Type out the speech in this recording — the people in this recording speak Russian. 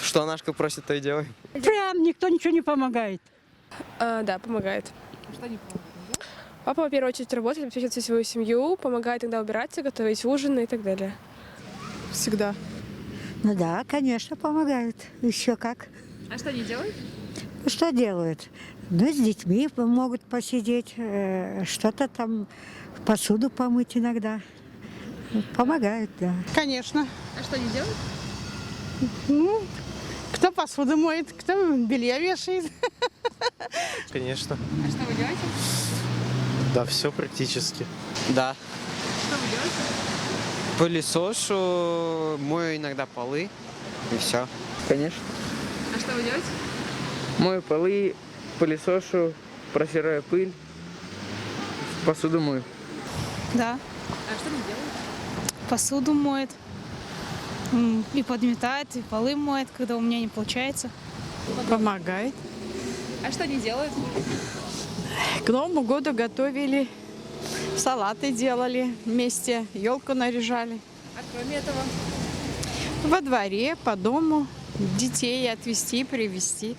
Что Анашка просит, то и делай. Прям никто ничего не помогает. Да, помогает. Папа, в первую очередь, работает, обеспечивает всю свою семью, помогает иногда убираться, готовить ужин и так далее. Всегда. Ну да, конечно, помогают. Еще как. А что они делают? Что делают? Ну, с детьми могут посидеть, что-то там, посуду помыть иногда. Помогают, да. Конечно. А что они делают? Ну, кто посуду моет, кто белье вешает. Конечно. А что вы делаете? Да, все практически. Да. Что вы делаете? Пылесошу, мою иногда полы, и все. Конечно. А что вы делаете? Мою полы, пылесошу, просираю пыль, посуду мою. Да, А что они делают? посуду моет, и подметает, и полы моет, когда у меня не получается. Помогает. А что они делают? К Новому году готовили, салаты делали вместе, елку наряжали. А кроме этого? Во дворе, по дому, детей отвезти, привезти.